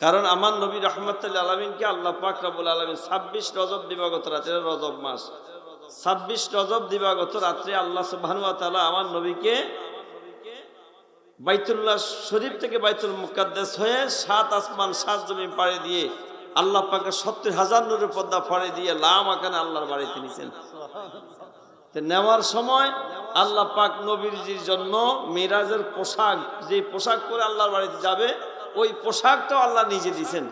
কারণ আমার নবী রাহমাতুল্লিল আলামিনকে আল্লাহ পাক রব্বুল আলামিন 26 রজব দিবাগত রাতে, রজব মাস 26 রজব দিবাগত রাত্রে আল্লাহ সুবহানাহু ওয়া তাআলা আমার নবীকে বাইতুল্লাহ শরীফ থেকে বাইতুল মুকাদ্দাস হয়ে 7 আসমান 7 জমিন পাড়ি দিয়ে আল্লাহ পাকের 70,000 নূরের পর্দা ফাড়ি দিয়ে লামাকানে আল্লাহর বাড়িতে নিয়েছেন। তো নেওয়ার সময় আল্লাহ পাক নবীজির জন্য মিরাজের পোশাক, যে পোশাক পরে আল্লাহর বাড়িতে যাবে ওই পোশাকটাও আল্লাহ নিজে দিয়েছেন।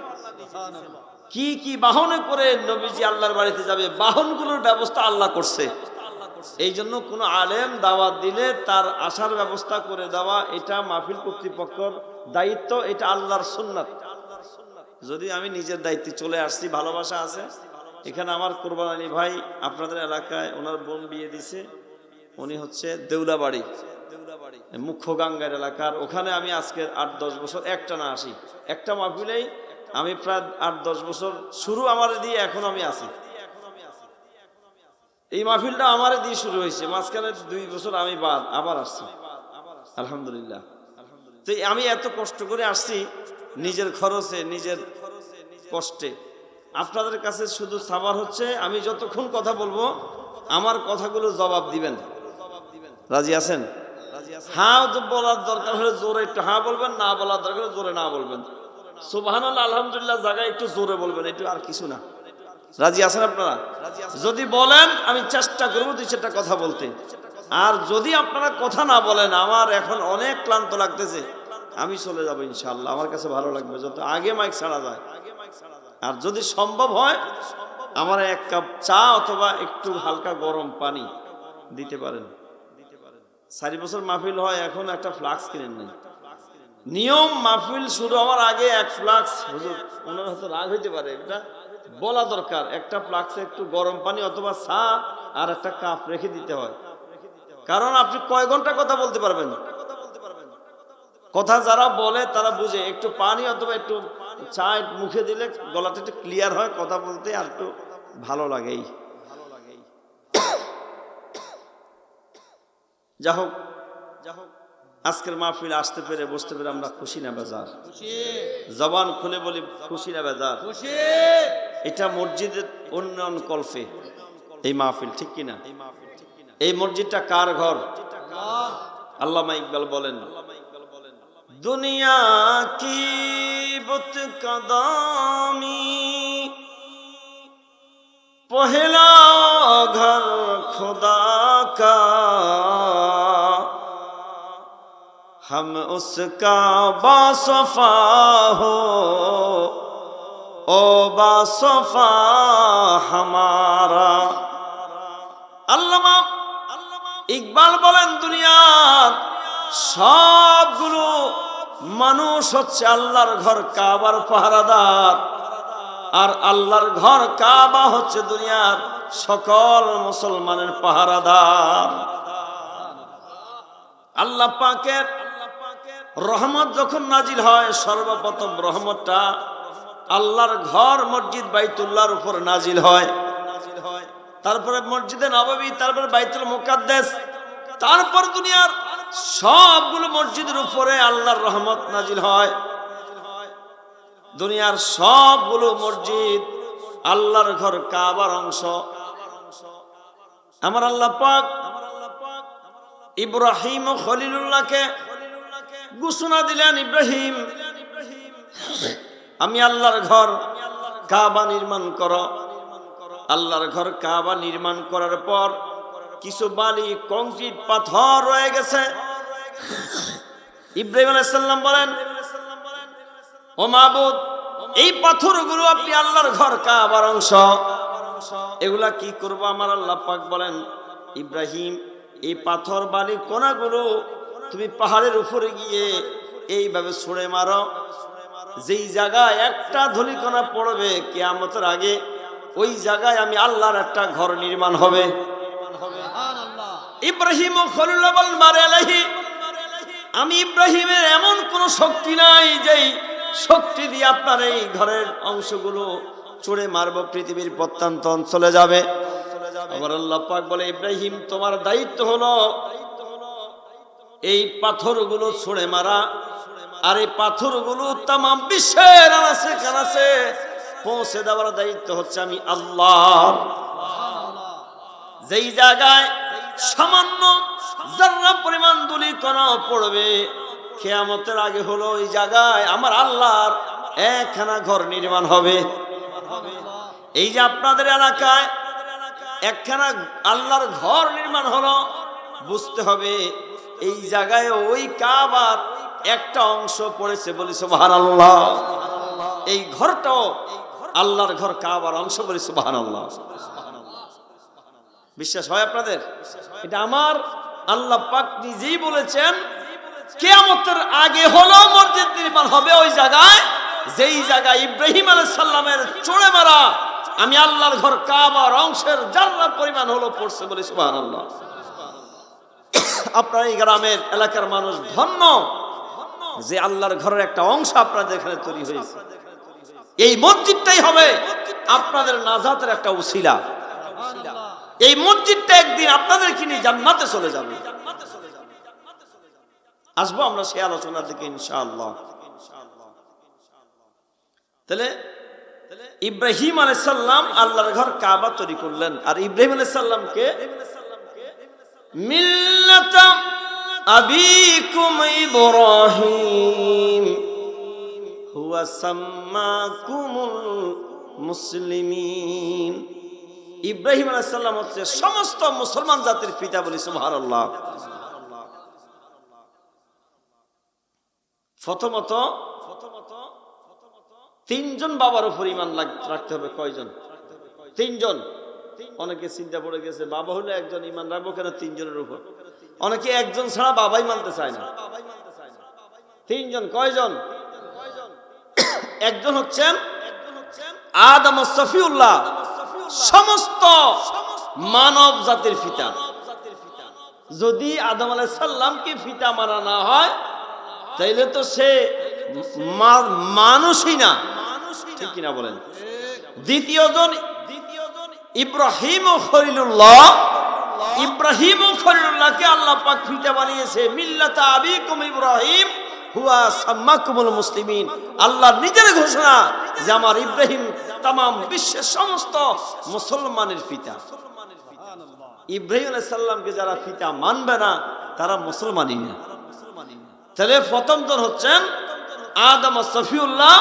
কি কি বাহনে করে নবীজি আল্লাহর বাড়িতে যাবে, বাহনগুলোর ব্যবস্থা আল্লাহ করছে। এই জন্য কোনো আলেম দাওয়াত দিলে তার আসার ব্যবস্থা করে দেওয়া এটা মাহফিল কর্তৃপক্ষের দায়িত্ব, এটা আল্লাহর সুন্নাত। যদি আমি নিজের দায়িত্বে চলে আসছি, ভালোবাসা আছে। এখানে আমার কোরবান আলী ভাই আপনাদের এলাকায় ওনার বোন বিয়ে দিছে, উনি হচ্ছে দেউলাবাড়ি মুখ্য গাঙ্গার এলাকার। ওখানে আমি আজকের 8-10 বছর একটা না আসি, একটা মাহফিলেই আমি প্রায় 8-10 বছর শুরু আমার দিয়ে এখন আমি আছি। এই মাহফিলটা আমার দিয়ে শুরু হয়েছে, মাঝখানে 2 বছর আমি বাদ আবার আসছি, আলহামদুলিল্লাহ। তো আমি এত কষ্ট করে আসছি নিজের খরচে, নিজের কষ্টে। আপনাদের কাছে শুধু সাবার হচ্ছে আমি যতক্ষণ কথা বলবো আমার কথাগুলো জবাব দিবেন। রাজি আছেন? হ্যাঁ বলার দরকার হলে জোরে একটু হ্যাঁ বলবেন, না বলার দরকার হলে জোরে না বলবেন। সুবহানাল্লাহ আলহামদুলিল্লাহ জায়গায় একটু জোরে বলবেন, একটু, আর কিছু না। রাজি আছেন আপনারা? যদি বলেন আমি চেষ্টা করবো 2-4টা কথা বলতে। আর যদি আপনারা কথা না বলেন, আমার এখন অনেক ক্লান্ত লাগতেছে, আমি চলে যাবো ইনশাআল্লাহ। আমার কাছে ভালো লাগবে যত আগে মাইক ছাড়া যায়। আর যদি সম্ভব হয় আমার 1 কাপ চা অথবা একটু হালকা গরম পানি দিতে পারেন। 4 বছর মাহফিল হয়, এখন একটা ফ্লাক্স কিনেন নাই। নিয়ম মাহফিল শুরু হওয়ার আগে 1 ফ্লাক্স, হুজুর ওনার হয়তো রাগ হইতে পারে, এটা বলা দরকার, একটা ফ্লাক্সে একটু গরম পানি অথবা চা আর একটা কাপ রেখে দিতে হয়। কারণ আপনি কয় ঘন্টা কথা বলতে পারবেন? কথা যারা বলে তারা বুঝে, একটু পানি অথবা একটু চা মুখে দিলে গলাটা একটু ক্লিয়ার হয়, কথা বলতে আর একটু ভালো লাগেই। যা হোক আজকের মাহফিল আসতে পেরে বসতে পেরে আমরা খুশি না বেজার? জবান খুলে বলি খুশি না বেজার? এটা মসজিদের উন্নয়ন কল্পে এই মাহফিল, ঠিক কিনা? এই মসজিদটা কার ঘর? আল্লামা ইকবাল বলেন, দুনিয়া কি বুত কদমি পহলা ঘর খুদা কা, हम उसका बासफा हो ओ बासफा हमारा। আল্লামা ইকবাল বলেন, দুনিয়ার সবগুলো মানুষ হচ্ছে আল্লাহর ঘর কাবার পাহারাদার, আর আল্লাহর ঘর কাবা হচ্ছে দুনিয়ার সকল মুসলমানের পাহারাদার। আল্লাহ পাকের রহমত যখন নাজিল হয়, সর্বপ্রথম রহমতটা আল্লাহর ঘর মসজিদ বাইতুল্লাহর উপর নাজিল হয়, তারপরে মসজিদে নববী, তারপরে বাইতুল মুকাদ্দাস, তারপর দুনিয়ার সবগুলো মসজিদের উপরে আল্লাহর রহমত নাজিল হয়। দুনিয়ার সবগুলো মসজিদ আল্লাহর ঘর কাবার অংশ। আমার আল্লাহ পাক ইব্রাহিম ও খলিলুল্লাহকে ঘোষণা দিলেন, ইব্রাহিম আমি আল্লাহর ঘর কাবা নির্মাণ করো। আল্লাহর ঘর কাবা নির্মাণ করার পর কিছু বালি, কংক্রিট, পাথর রয়ে গেছে। ইব্রাহিম আলাইহিস সালাম বলেন, ও মাবুদ, এই পাথরগুলো আপনি আল্লাহর ঘর কাবার অংশ, এগুলা কি করব? আমার আল্লাহ পাক বলেন, ইব্রাহিম এই পাথর বালি কোনাগুলো তুমি পাহাড়ের উপরে গিয়ে এইভাবে ছুঁড়ে মারো, যেই জায়গায় একটা ধূলিকণা পড়বে কিয়ামতের আগে ওই জায়গায় আমি আল্লাহর একটা ঘর নির্মাণ হবে। ইব্রাহিম ও খলিলুল্লাহ বলেন, মারে আলাইহি, আমি ইব্রাহিমের এমন কোন শক্তি নাই যেই শক্তি দিয়ে আপনার এই ঘরের অংশগুলো ছুঁড়ে মারবো, পৃথিবীর প্রত্যন্ত অঞ্চলে যাবে। আমার আল্লাহ পাক বলে, ইব্রাহিম তোমার দায়িত্ব হলো এই পাথরগুলো ছুঁড়ে মারা, আর এই পাথরগুলো তাম বিশ্বের আনাচে কানাচে পৌঁছে দেওয়ার দায়িত্ব হচ্ছে আমি আল্লাহ। যেই জায়গায় সামান্য যারা পরিমাণ ধূলিকণা পড়বে, কিয়ামতের আগে হলো ওই জায়গায় আমার আল্লাহর একখানা ঘর নির্মাণ হবে। এই যে আপনাদের এলাকায় একখানা আল্লাহর ঘর নির্মাণ হলো, বুঝতে হবে এই জায়গায় ওই কাবার একটা অংশ পড়েছে, বলি সুবহানাল্লাহ। এই ঘরটাও আল্লাহর ঘর, কাবার অংশ, বলি সুবহানাল্লাহ। বিশ্বাস হয় আপনাদের? এটা আমার আল্লাহ পাক নিজেই বলেছেন কিয়ামতের আগে হলো মসজিদ নির্মাণ হবে ওই জায়গায়, যেই জায়গায় ইব্রাহিম আলাইহিস সালামের চোরে মারা আমি আল্লাহর ঘর কাবার অংশের যারা পরিমাণ হলো পড়ছে, বলি সুবহানাল্লাহ। আপনার এই গ্রামের এলাকার মানুষ ধন্য যে আল্লাহর ঘরের একটা অংশ আপনাদের এখানে তৈরি হয়েছে। এই মসজিদটাই হবে আপনাদের নাজাতের একটা উসিলা। এই মসজিদটা একদিন আপনাদেরকে নিয়ে জান্নাতে চলে যাবে। আসবো আমরা সেই আলোচনার দিকে ইনশাআল্লাহ। তাহলে ইব্রাহিম আলাইহিস সালাম আল্লাহর ঘর কাবা তৈরি করলেন, আর ইব্রাহিম আলাইহিস সালামকে মিল্লাতা আবিকুম ইব্রাহিম হুয়া সাম্মাকুমুল মুসলিমিন। ইব্রাহিম আলাইহিস সালাম হচ্ছে সমস্ত মুসলমান জাতির পিতা, বলি সুবহানাল্লাহ। প্রথমত তিনজন বাবার উপর ঈমান রাখতে হবে। কয়জন? তিনজন। অনেকে চিন্তা পড়ে গেছে বাবা হলে একজন ঈমান রাখবো কেন তিনজনের উপর? অনেকে একজন ছাড়া বাবাই মানতে চায় না। তিনজন। কয়জন? একজন হচ্ছেন আদম সফিউল্লাহ, সমস্ত মানব জাতির পিতা। যদি আদম আলাইহিস সালামকে পিতা মানা না হয় তাইলে তো সে মানুষই না, ঠিক কিনা বলেন? দ্বিতীয়জন ইব্রাহিম ও খলিলুল্লাহ। ইব্রাহিম ও খলিলুল্লাহকে আল্লাহ পাক পিতা বানিয়েছে। মিল্লাতা আবিকুম ইব্রাহিম হুয়া সাম্মাকুমুল মুসলিমিন। আল্লাহ নিজের ঘোষণা যে আমার ইব্রাহিম তামাম বিশ্বের সমস্ত মুসলমানের পিতা। ইব্রাহিম আলাইহিস সালামকে যারা পিতা মানবে না তারা মুসলমানই না। তাহলে প্রথমজন হচ্ছেন আদম সফিউল্লাহ,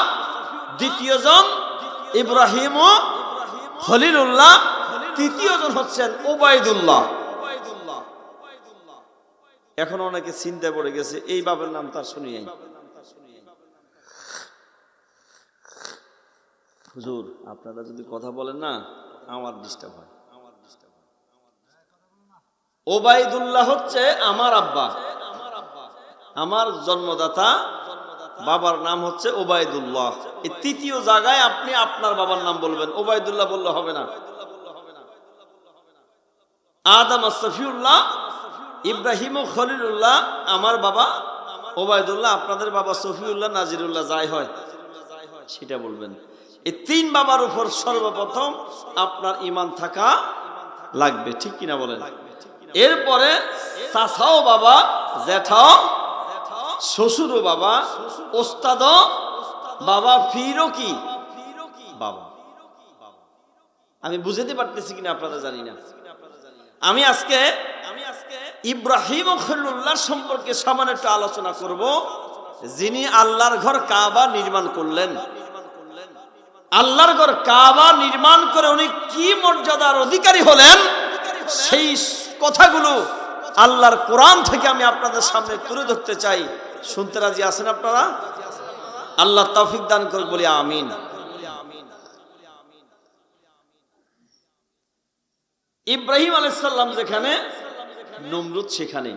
দ্বিতীয়জন ইব্রাহিম ও খলিলুল্লাহ, তৃতীয়জন হচ্ছেন উবাইদুল্লাহ। এখন অনেকে চিন্তায় পড়ে গেছে এই বাবার নাম তার শুনি নাই। হুজুর আপনারা যদি কথা বলেন না আমার ডিস্টার্ব হয়। উবাইদুল্লাহ হচ্ছে আমার আব্বা, আমার জন্মদাতা বাবার নাম হচ্ছে উবাইদুল্লাহ। এই তৃতীয় জায়গায় আপনি আপনার বাবার নাম বলবেন, উবাইদুল্লাহ বললে হবে না। আদম সফিউল্লাহ, ইব্রাহিম ও খলিলুল্লাহ আমার বাবা, উবাইদুল্লাহ আপনাদের বাবা, সফিউল্লাহ নাজিরুল্লাহ যাই হয় সেটা বলবেন। এই তিন বাবার উপর সর্বপ্রথম আপনার ঈমান থাকা লাগবে, ঠিক কিনা বলেন? এরপরে চাচাও বাবা, জ্যাঠাও, শ্বশুরও বাবা, ওস্তাদও বাবা, ফিরও কি বাবা। আমি বুঝাতে পারতেছি কিনা আপনারা জানি না। আমি আজকে ইব্রাহিম ও খলিলুল্লাহ সম্পর্কে সামান্য একটু আলোচনা করব, যিনি আল্লাহর ঘর কাবা নির্মাণ করলেন। আল্লাহর ঘর কাবা নির্মাণ করে উনি কি মর্যাদার অধিকারী হলেন সেই কথাগুলো আল্লাহর কোরআন থেকে আমি আপনাদের সামনে তুলে ধরতে চাই। শুনতে রাজি আছেন আপনারা? আল্লাহ তৌফিক দান করুন, বলি আমিন। ইব্রাহিম আলাইহিস সালাম যেখানে, নমরুদ সেখানে,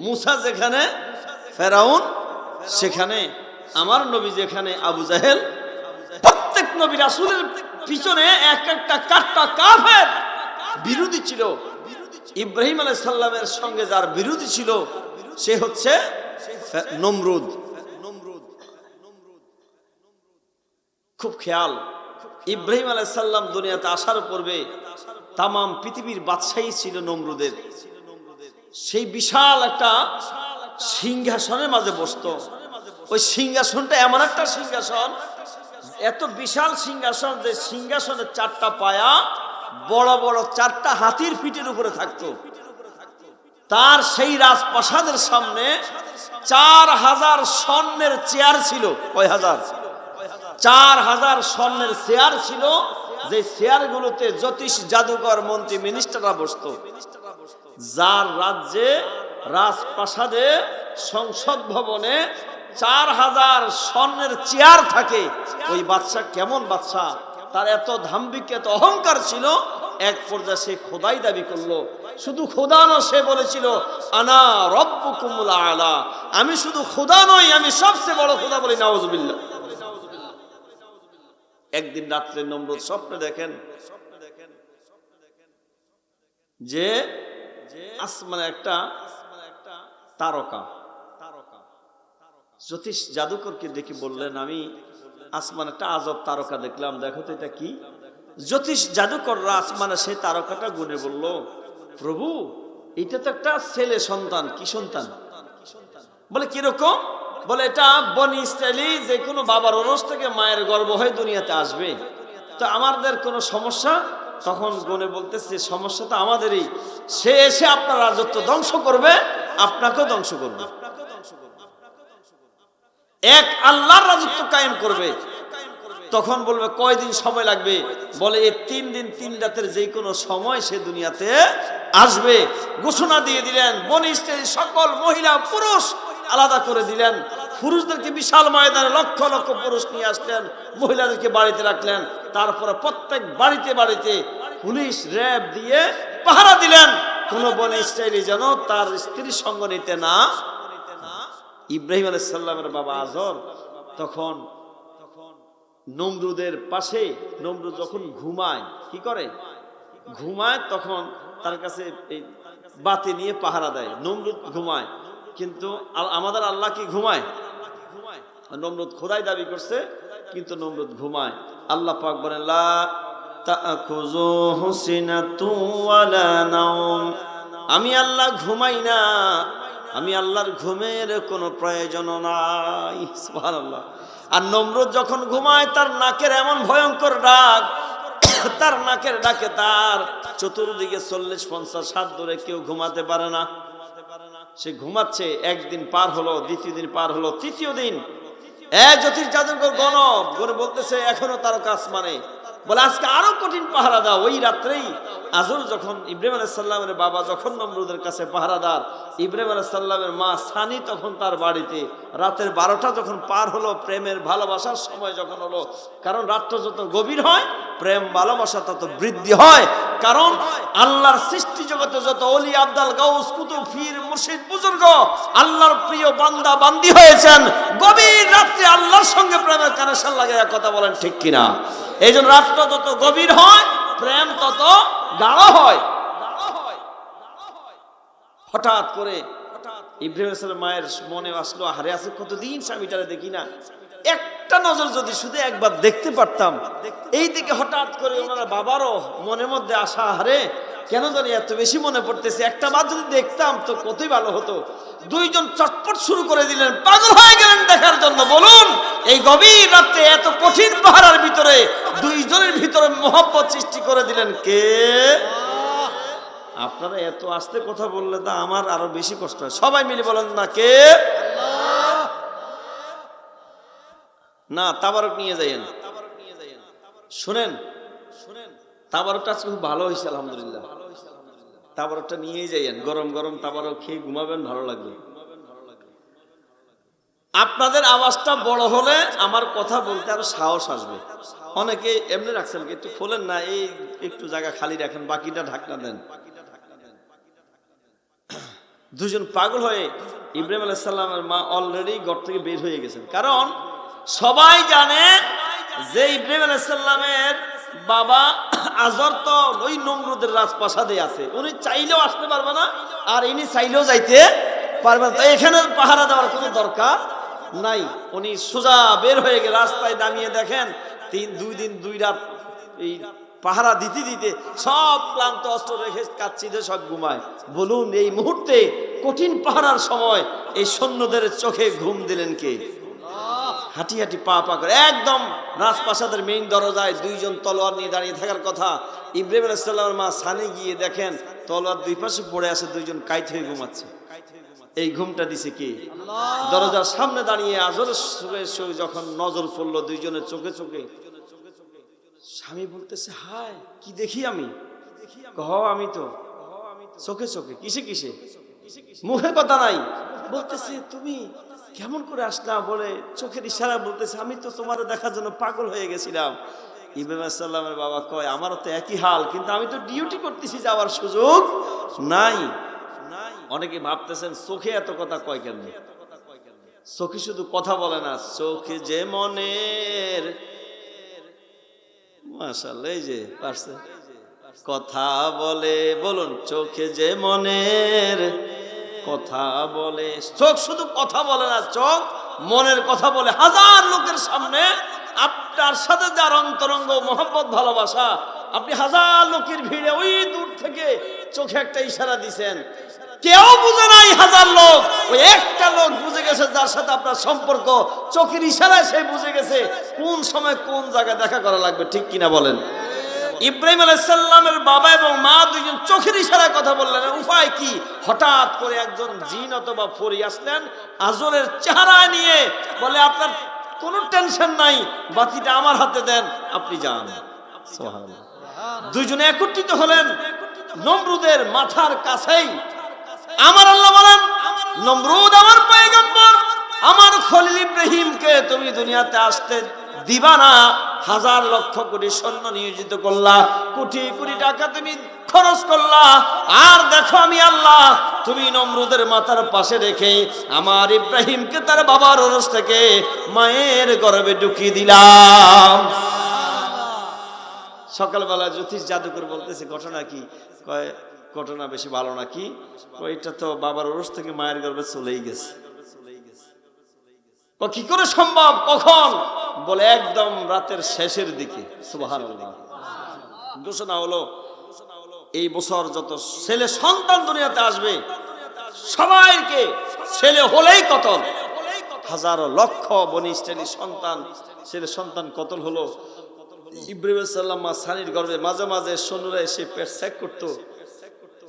মুসা যেখানে, ফেরাউন সেখানে, আমার নবী যেখানে, আবু জাহেল। প্রত্যেক নবী রাসূলের পিছনে এক একটা কাট্টা কাফের বিরোধী ছিল। ইব্রাহিম আলাইহিস সালামের সঙ্গে যার বিরোধী ছিল সে হচ্ছে নমরুদ। খুব খেয়াল, ইব্রাহিম আলাইহিস সালাম দুনিয়াতে আসার পূর্বে তামাম পৃথিবীর বাদশাহী ছিল নমরুদের। সেই বিশাল একটা সিংহাসনের মাঝে বসতো। ওই সিংহাসনটা এমন একটা সিংহাসন, এত বিশাল সিংহাসন যে সিংহাসনের 4টা পায়া বড় বড় 4টা হাতির পিঠের উপরে থাকতো। তার সেই রাজপ্রাসাদের সামনে 4000 স্বর্ণের চেয়ার ছিল। কয় হাজার? 4000 স্বর্ণের চেয়ার ছিল, যে চেয়ারগুলোতে জ্যোতিষ, জাদুকর, মন্ত্রী, মিনিস্টাররা বসতো। যার রাজ্যে, রাজপ্রাসাদে, সংসদ ভবনে 4000 স্বর্ণের চেয়ার থাকে, ওই বাদশা কেমন বাদশা, তার এত ধাম্বিক, এত অহংকার ছিল, এক পর্যায়ে সে খোদাই দাবি করলো। শুধু খোদা না, সে বলেছিল আনা রব্বুকুমুল আলা, আমি শুধু খোদা নই, আমি সবচেয়ে বড় খোদা বলি। নাউজুবিল্লাহ। একদিন রাত্রে নমরুদ স্বপ্নে দেখেন যে আসমানে একটা তারকা। জ্যোতিষ জাদুকরকে দেখে বললেন, আমি আসমানে একটা আজব তারকা দেখলাম, দেখো তো এটা কি? জ্যোতিষ জাদুকররা আসমানে সেই তারকাটা গুনে বলল, প্রভু এটা তো একটা ছেলে সন্তান। কি সন্তান? বলে কিরকম? বলে এটা বনি ইসরাইলি, যে কোনো বাবার ওরস থেকে মায়ের গর্ভ হয়ে দুনিয়াতে আসবে। তো আমাদের কোনো সমস্যা? তখন গনে বলতেছে, সমস্যা তো আমাদেরই, সে এসে আপনার রাজত্ব ধ্বংস করবে, আপনাকেও ধ্বংস করবে, এক আল্লাহর রাজত্ব কায়েম করবে। তখন বলবে কয়দিন সময় লাগবে? বলে এই 3 দিন 3 রাতের যে কোনো সময় সে দুনিয়াতে আসবে। ঘোষণা দিয়ে দিলেন, বনি ইসরাইলের সকল মহিলা পুরুষ আলাদা করে দিলেন। পুরুষদেরকে বিশাল ময়দানে লক্ষ লক্ষ পুরুষ নিয়ে আসলেন, মহিলাদেরকে বাড়িতে রাখলেন। তারপরে প্রত্যেক বাড়িতে বাড়িতে পুলিশ, র্যাব দিয়ে পাহারা দিলেন, কোন বনি ইসরাইলি যেন তার স্ত্রীর সঙ্গ নিতে না। ইব্রাহিম আলাইহিস সালামের বাবা আজর তখন নমরুদের পাশে, নমরুদ যখন ঘুমায়, কি করে? ঘুমায়, তখন তার কাছে এই বাতি নিয়ে পাহারা দেয়। নমরুদ ঘুমায়, কিন্তু আমাদের আল্লাহ কি ঘুমায়? নমরুদ খোদাই দাবি করছে, কিন্তু নমরুদ ঘুমায়। আল্লাহ পাক বলেন, লা তাখুযুহু সিনাতুন ওয়ালা নাওম, আমি আল্লাহ ঘুমাই না, আমি আল্লাহর ঘুমের কোনো প্রয়োজন নাই। সুবহানাল্লাহ। আর নমরুদ যখন ঘুমায়, তার নাকের এমন ভয়ঙ্কর ডাক, তার নাকের ডাকে তার চতুর্দিকে 40-50 হাত ধরে কেউ ঘুমাতে পারে না। সে ঘুমাচ্ছে, একদিন পার হলো, দ্বিতীয় দিন পার হলো, তৃতীয় দিন জ্যোতিষ জাদুকর গণ বলতেছে এখনো তারকা আসমানে। বলে আজকে আরো কঠিন পাহারা দাও। ওই রাত্রেই আজর যখন ইব্রাহিম আলাইহিস সালামের বাবা যখন নমরুদের কাছে পাহারাদার, ইব্রাহিম আলাইহিস সালামের মা সানি তখন তার বাড়িতে। রাতের 12টা যখন পার হলো, প্রেমের ভালোবাসার সময় যখন হলো, কারণ রাতটা যত গভীর হয় প্রেম ভালোবাসা তত বৃদ্ধি হয়। কারণ আল্লাহর সৃষ্টি জগতে যত ওলি, আব্দাল, গাউস, কুতুব, পীর, মুর্শিদ, বুজুর্গ আল্লাহর প্রিয় বান্দা বান্দি হয়েছেন, গভীর রাত্রে আল্লাহর সঙ্গে প্রেমের কানেকশন লাগায়। কথা বলেন ঠিক কিনা? এই জন্য রাতটা যত গভীর হয় প্রেম তত গাঢ় হয়। হঠাৎ করে ইব্রাহিম আলাইহিস সালাম মায়ের মনে আসলো, হারে আছে কতদিন স্বামীটারে দেখি না, একটা নজর যদি শুধু একবার দেখতে পারতাম। এই দিকে হঠাৎ করে ওনার বাবারও মনের মধ্যে আসা, হারে কেন জানি এত বেশি মনে পড়তেছে, একটা বার যদি দেখতাম তো কতই ভালো হতো। দুইজন চটপট শুরু করে দিলেন, পাগল হয়ে গেলেন দেখার জন্য। বলুন, এই গভীর রাতে এত কঠিন পাহারার ভিতরে দুইজনের ভিতরে মহব্বত সৃষ্টি করে দিলেন কে? আপনারা এত আস্তে কথা বললে তো আমার আরো বেশি কষ্ট হয়। সবাই মিলে বলেন না, কে? না, তাবারক নিয়ে যাইয়েন। শুনেন, তাবারকটা খুব ভালো হয়েছে আলহামদুলিল্লাহ। তাবারকটা নিয়েই যাইয়েন, গরম গরম তাবারক খেয়ে ঘুমাবেন, ভালো লাগবে। আপনাদের আওয়াজটা বড় হলে আমার কথা বলতে আরো সাহস আসবে। অনেকে এমনি রাখছেন, একটু খোলেন না, এই একটু জায়গা খালি রাখেন, বাকিটা ঢাকনা দেন। দুজন পাগল হয়ে ইব্রাহিম আলাইহিস সালামের মা অলরেডি ঘর থেকে বের হয়ে গেছেন। কারণ সবাই জানে যে ইব্রাহিম আলাইহিস সালামের বাবা আজর তো ওই নমরুদের রাজপ্রাসাদে আছে, উনি চাইলেও আসতে পারবে না, আর ইনি চাইলেও যাইতে পারবে না। তাই এখানে পাহারা দেওয়ার কোনো দরকার নাই। উনি সোজা বের হয়ে গেলে রাস্তায় নামিয়ে দেখেন 2 দিন 2 রাত এই পাহারা দিতে দিতে সব ক্লান্ত অস্ত্র রেখে কাচ্চিতে সব ঘুমায়। বলুন, এই মুহূর্তে কঠিন পাহারার সময় এই সৈন্যদের চোখে ঘুম দিলেন কে? হাঁটি হাঁটি পা পা করে একদম রাজপ্রাসাদের মেইন দরজায় দুইজন তলোয়ার নিয়ে দাঁড়িয়ে থাকার কথা। ইব্রাহিম আলাইহিস সালামের মা সানি গিয়ে দেখেন তলোয়ার দুই পাশে পড়ে আছে, দুইজন কাইত হয়ে ঘুমাচ্ছে। এই ঘুমটা দিছে কি? দরজার সামনে দাঁড়িয়ে আজরের সুরে যখন নজর পড়লো দুইজনের চোখে চোখে, স্বামী বলতেছে হায় কি দেখি আমি? আমি তো চোখে চোখে। কিসে কিসে? মুখে কথা নাই। বলতেছে তুমি কেমন করে আসলা? বলে চোখের ইশারা বলতেছে আমি তো তোমার দেখার জন্য পাগল হয়ে গেছিলাম। ইব্রাহিম আলাইহিস সালামের বাবা কয় আমারও তো একই হাল, কিন্তু আমি তো ডিউটি করতেছি, যাওয়ার সুযোগ নাই। অনেকে ভাবতেছেন চোখে এত কথা কয় কেন? চোখে শুধু কথা বলে না, চোখে যে মনের, মাশাআল্লাহ এই যে পারছে কথা বলে। বলুন চোখে যে মনের কথা বলে। চোখ শুধু কথা বলে না, চোখ মনের কথা বলে। হাজার লোকের সামনে আপনার সাথে যার অন্তরঙ্গ মহব্বত ভালোবাসা, আপনি হাজার লোকের ভিড়ে ওই দূর থেকে চোখে একটা ইশারা দিছেন, কেউ বুঝে নাই, হাজার লোক ওই একটা লোক বুঝে গেছে যার সাথে আপনার সম্পর্ক। চোখের ইশারায় সে বুঝে গেছে কোন সময় কোন জায়গায় দেখা করা লাগবে, ঠিক কিনা বলেন? ইব্রাহিম আলাইহিস সালামের বাবা এবং মা দুইজন চোখের ইশারায় কথা বললেন। উপায় কি? হঠাৎ করে একজন জিন অথবা পরী আসলেন আজরের চেহারা নিয়ে, বলে আপনার কোনো টেনশন নাই, বাতিটা আমার হাতে দেন, আপনি যান। সুবহানাল্লাহ। দুইজনে একত্রিত হলেন নমরুদের মাথার কাছেই। আমার আল্লাহ বলেন নমরুদ আমার পয়গম্বর, আমার খলিল ইব্রাহিমকে তুমি দুনিয়াতে আসতে দিবা না। হাজার লক্ষ কোটি সৈন্য নিয়োজিত করলা, কোটি কোটি টাকা তুমি খরচ করলা, আর দেখো আমি আল্লাহ তুমি নমরুদের মাথার পাশে রেখে আমার ইব্রাহিমকে তার বাবার ওরস থেকে মায়ের গর্ভে ঢুকিয়ে দিলাম। সকালবেলা জ্যোতিষ জাদুকর বলতেছে ঘটনা কি? কয় ঘটনা বেশি ভালো নাকি? এটা তো বাবার ওরস থেকে মায়ের গর্ভে চলেই গেছে। কি করে সম্ভব? কখন? বলে একদম রাতের শেষের দিকে। সুবহানাল্লাহ। ঘোষণা হলো এই বছর যত ছেলে সন্তান দুনিয়াতে আসবে সবাইকে ছেলে হলেই কতল। হাজারো লক্ষ বনি ইসরাইলের সন্তান, ছেলে সন্তান কতল হলো। ইব্রাহিম আলাইহিস সালাম মা সানির গর্ভে মাঝে মাঝে সৈন্যরা এসে পেট চেক করতো।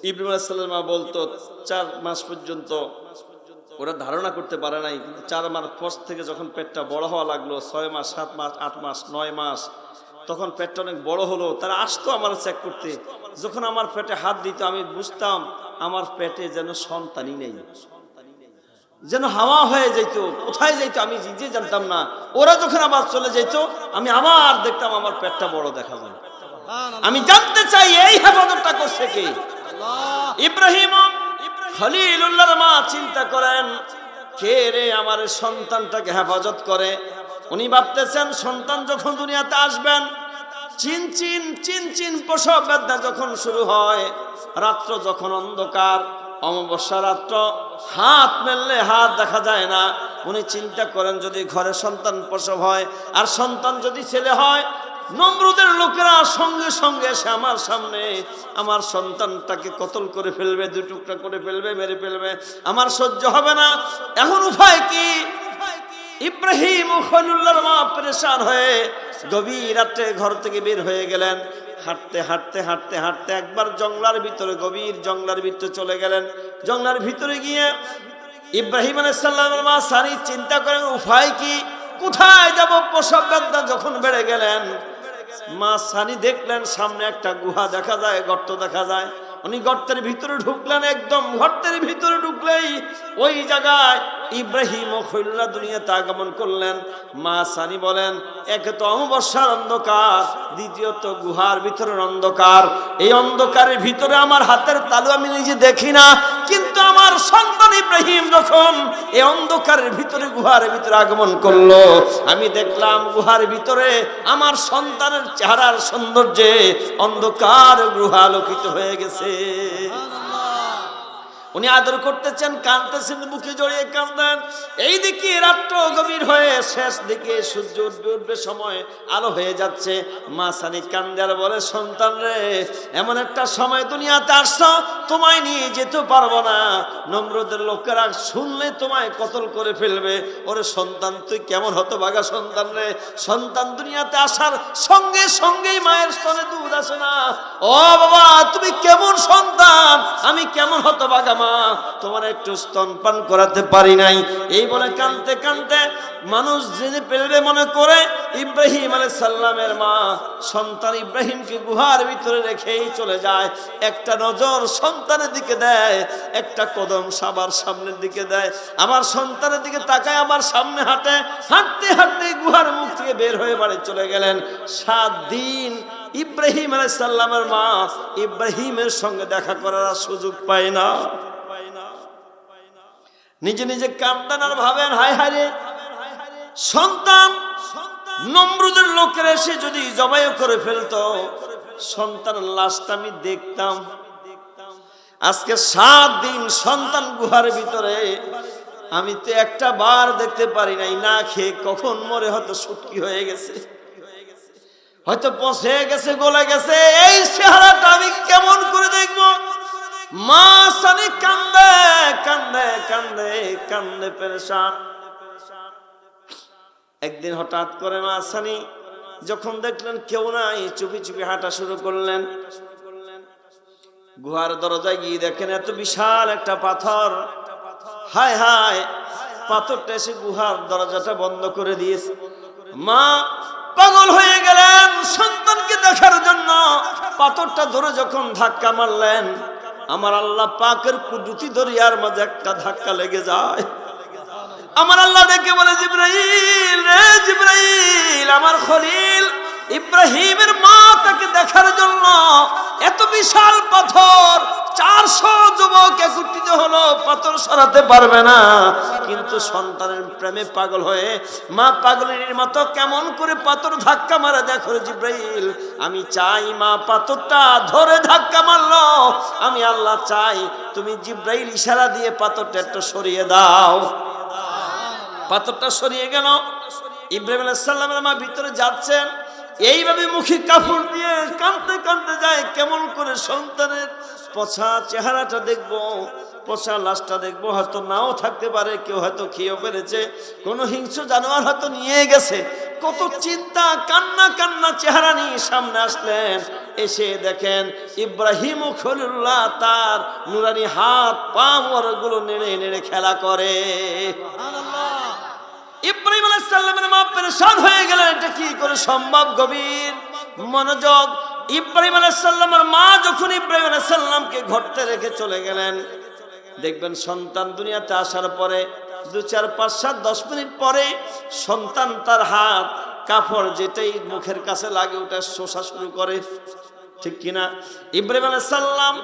ইব্রাহিম আলাইহিস সালাম মা বলতো 4 মাস পর্যন্ত ওরা ধারণা করতে পারে নাই, কিন্তু 4 মাস পর থেকে যখন পেটটা বড় হওয়া লাগলো, 6 মাস 7 মাস 8 মাস 9 মাস, তখন পেটটা অনেক বড় হলো। তারা আসতো আমার চেক করতে। যখন আমার পেটে হাত দিত আমি বুঝতাম আমার পেটে যেন সন্তানই নেই, যেন হাওয়া হয়ে যেত। কোথায় যেত আমি নিজে জানতাম না। ওরা যখন আবার চলে যেত আমি আবার দেখতাম আমার পেটটা বড় দেখা যায়। আমি জানতে চাই এই হেফাজতটা করছে কে? ইব্রাহিম খলিলুল্লাহর মা চিন্তা করেন কে রে আমার সন্তানটাকে হেফাজত করে। উনি ভাবতেছেন সন্তান যখন দুনিয়াতে আসবেন, চিন চিন চিন চিন প্রসব বেদনা যখন শুরু হয়, রাত্র যখন অন্ধকার, অমাবস্যা রাত্র, হাত মেললে হাত দেখা যায় না। উনি চিন্তা করেন যদি ঘরে সন্তান প্রসব হয় আর সন্তান যদি ছেলে হয়, নমরুদের লোকেরা সঙ্গে সঙ্গে এসে আমার সামনে আমার সন্তানটাকে কতল করে ফেলবে, 2 টুকরা করে ফেলবে, মেরে ফেলবে। আমার সহ্য হবে না। এখন উপায় কি? ইব্রাহিম ও খলিলুল্লাহর মা পরেশান হয়ে গভীর রাতে ঘর থেকে বের হয়ে গেলেন। হাঁটতে হাঁটতে হাঁটতে হাঁটতে একবার জঙ্গলার ভিতরে, গভীর জঙ্গলার ভিতরে চলে গেলেন। জঙ্গলার ভিতরে গিয়ে ইব্রাহিম আলাইহিস সালামের মা সানি চিন্তা করেন উপায় কি, কোথায় যাব? প্রসব বেদনা যখন বেড়ে গেলেন, মা সানি দেখলেন সামনে একটা গুহা দেখা যায়, গর্ত দেখা যায়। উনি গর্তের ভিতরে ঢুকলেন। একদম গর্তের ভিতরে ঢুকলেই ওই জায়গায় ইব্রাহিম ও খলিলুল্লাহ দুনিয়াতে আগমন করলেন। মা সানি বলেন একে তো অমাবস্যার অন্ধকার, দ্বিতীয়ত গুহার ভিতরের অন্ধকার। এই অন্ধকারের ভিতরে আমার হাতের তালু আমি নিজে দেখি না, কিন্তু আমার সন্তান ইব্রাহিম যখন এই অন্ধকারের ভিতরে গুহার ভিতরে আগমন করলো, আমি দেখলাম গুহার ভিতরে আমার সন্তানের চেহারার সৌন্দর্যে অন্ধকার গুহা আলোকিত হয়ে গেছে। উনি আদর করতেছেন, কাঁদতেছেন, বুকে জড়িয়ে কাঁদেন। এইদিকে রাত্র গভীর হয়ে শেষ দিকে সূর্য উঠবে উঠবে সময়, আলো হয়ে যাচ্ছে। মা সানি কান্দে আর বলে, সন্তান রে, এমন একটা সময় দুনিয়াতে আসছো, তোমায় নিয়ে যেতে পারবো না। নমরুদের লোকেরা শুনলে তোমায় কতল করে ফেলবে। ওরে সন্তান, তুই কেমন হতভাগা সন্তান রে। সন্তান দুনিয়াতে আসার সঙ্গে সঙ্গেই মায়ের স্তনে দুধ আসে না। ও বাবা, তুমি কেমন সন্তান, আমি কেমন হতভাগা মা, তোমার একটু স্তনপান করাতে পারি নাই। এই বলে কাঁদতে কাঁদতে মানুষ জেনে ফেলবে মনে করে ইব্রাহিম আলাইহিস সালামের মা সন্তান ইব্রাহিমকে গুহার ভিতরে রেখেই চলে যায়। একটা নজর সন্তানের দিকে দেয়, একটা কদম সবার সামনের দিকে দেয়, আমার সন্তানের দিকে তাকায়, আমার সামনে হাঁটে, হাঁটতে হাঁটতে গুহার মুখ থেকে বের হয়ে বাড়ি চলে গেলেন। 7 দিন ইব্রাহিম আলাইহিস সালামের মা ইব্রাহিমের সঙ্গে দেখা করার সুযোগ পায় না। নিজে নিজে কাঁদেন আর ভাবেন, হায় হায় রে, সন্তান নমরুদের লোকের এসে যদি জবাই করে ফেলতো, সন্তানের লাশটা আমি দেখতাম। আজকে 7 দিন সন্তান গুহার ভিতরে, আমি তো একটা বার দেখতে পারি নাই। না খেয়ে কখন মরে হয়তো শুটকি হয়ে গেছে, হয়তো পচে গেছে, গলে গেছে। এই চেহারাটা আমি কেমন করে দেখবো? মা সানি কান্দে কান্দে কান্দে কান্দে পেরেশান। একদিন হঠাৎ করে মা সানি যখন দেখলেন কেউ নাই, চুপি চুপি হাঁটা শুরু করলেন। গুহার দরজায় গিয়ে দেখেন এত বিশাল একটা পাথর। হায় হায়, পাথরটা এসে গুহার দরজাটা বন্ধ করে দিয়েছে। মা পাগল হয়ে গেলেন সন্তানকে দেখার জন্য। পাথরটা ধরে যখন ধাক্কা মারলেন, আমার আল্লাহ পাকের কুদরতি দরিয়ার মাঝে একটা ধাক্কা লেগে যায়। আমার আল্লাহ ডেকে বলে, জিবরাইল রে জিবরাইল, আমার খলিল ইব্রাহিমের মা তাকে দেখার জন্য এত বিশাল পাথর, 400 যুবক একত্রিত হলো, পাথর সরাতে পারবে না। কিন্তু সন্তানের প্রেমে পাগল হয়ে মা পাগলের মতো কেমন করে পাথর ধাক্কা মারে দেখো জিবরাইল। আমি চাই মা পাথরটা ধরে ধাক্কা মারলো, আমি আল্লাহ চাই তুমি জিবরাইল ইশারা দিয়ে পাথরটা একটু সরিয়ে দাও। পাথরটা সরিয়ে গেল। ইব্রাহিম আলাইহিস সালামের মা ভিতরে যাচ্ছেন, এইভাবে মুখে কাপড় দিয়ে কাঁদতে কাঁদতে যায়। কেমন করে সন্তানের পচা চেহারাটা দেখবো, পচা লাশটা দেখবো। হয়তো নাও থাকতে পারে, কেউ হয়তো খেয়েও ফেলেছে, কোনো হিংস্র জানোয়ার হয়তো নিয়ে গেছে। কত চিন্তা, কান্না কান্না চেহারা নিয়ে সামনে আসলেন। এসে দেখেন ইব্রাহিম খলিলুল্লাহ তার নুরানি হাত পা মোবারকগুলো নেড়ে নেড়ে খেলা করে। ইব্রাহিম আলাইহিস সালামের মা পেরেশান হয়ে গেলেন, এটা কি করে সম্ভব? গভীর মনোযোগ। ইব্রাহিম আলাইহিস সালামের মা যখন ইব্রাহিম আলাইহিস সালামকে ঘরতে রেখে চলে গেলেন, দেখবেন সন্তান দুনিয়াতে আসার পরে 2, 4, 5, 7, 10 মিনিট পরে সন্তান তার হাত কাপড় যেটাই মুখের কাছে লাগে ওটা শোষা শুরু করে, ঠিক কিনা? ইব্রাহিম আলাইহিস সালাম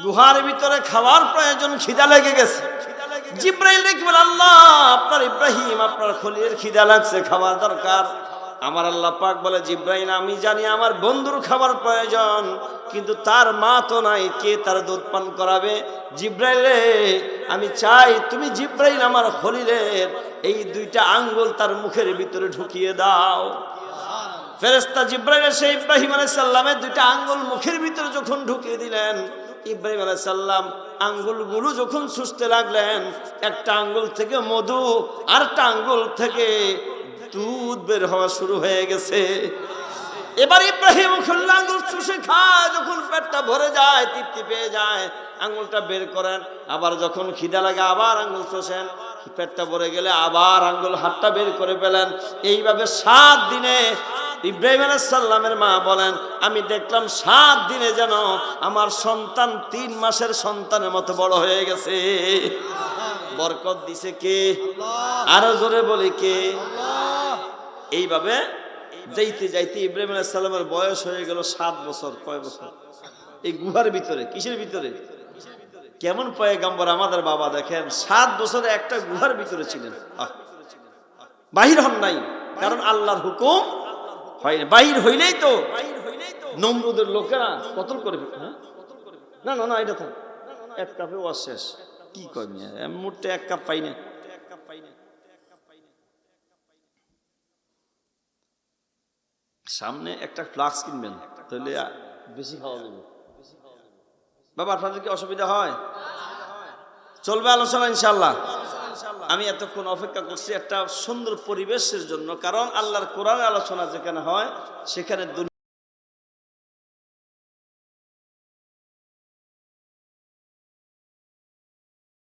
গুহার ভিতরে খাওয়ার প্রয়োজন, খিদা লেগে গেছে। জিবরাইল ডেকে বলে, আল্লাহ আপনার ইব্রাহিম আপনার খলিলের খিদা লাগছে, খাবার দরকার। আমার আল্লাহ পাক বলে, জিবরাইল আমি জানি আমার বন্ধুর খাবার প্রয়োজন, কিন্তু তার মা তো নাই, কে তার দুধ পান করাবে? জিবরাইল রে, আমি চাই তুমি জিবরাইল আমার খলিলের এই 2টা আঙ্গুল তার মুখের ভিতরে ঢুকিয়ে দাও। ফেরেশতা জিবরাইল এসে ইব্রাহিম আলাইহিস সালামের 2টা আঙ্গুল মুখের ভিতরে যখন ঢুকিয়ে দিলেন, ইব্রাহিম আলাইহিস সালাম আঙ্গুলগুলো যখন চুষতে লাগলেন, একটা আঙ্গুল থেকে মধু, আরেকটা আঙ্গুল থেকে দুধ বের হওয়া শুরু হয়ে গেছে। এবার ইব্রাহিম খলিল আঙ্গুল চুষে খায়, যখন পেটটা ভরে যায়, তৃপ্তি পেয়ে যায়, আঙ্গুলটা বের করেন। আবার যখন খিদা লাগে আবার আঙ্গুল চষেন, পেটটা ভরে গেলে আবার আঙ্গুল হাতটা বের করে ফেলেন। এইভাবে 7 দিনে ইব্রাহিম আলাইহিস সালামের মা বলেন, আমি দেখলাম 7 দিনে যেন আমার সন্তান 3 মাসের সন্তানের মতো বড় হয়ে গেছে। বরকত দিছে কে? আরো জোরে বলি কে? এইভাবে যাইতে যাইতে ইব্রাহিম আলাইহিস সালামের বয়স হয়ে গেল 7 বছর। কয় বছর? এই গুহার ভিতরে। কিসের ভিতরে? কেমন পয়গম্বর আমাদের বাবা, দেখেন 7 বছরে একটা গুহার ভিতরে ছিলেন, বাহির হন নাই, কারণ আল্লাহর হুকুম হয় না। বাহির হইলেই তো নমরুদের লোকেরা কতল করে। না না না, এটা থাক, এক কাপে ওয়াশ শেষ। কি কই মিয়া, আমি মুহূর্তে এক কাপ পাই না। সামনে একটা ফ্লাক্স কিনবেন, তাহলে বেশি খাওয়া যাবে। বাবা আপনাদের কি অসুবিধা হয়? চলবে আলোচনা ইনশাআল্লাহ। আমি এতক্ষণ অপেক্ষা করছি একটা সুন্দর পরিবেশের জন্য, কারণ আল্লাহর কোরআন আলোচনা যেখানে হয় সেখানে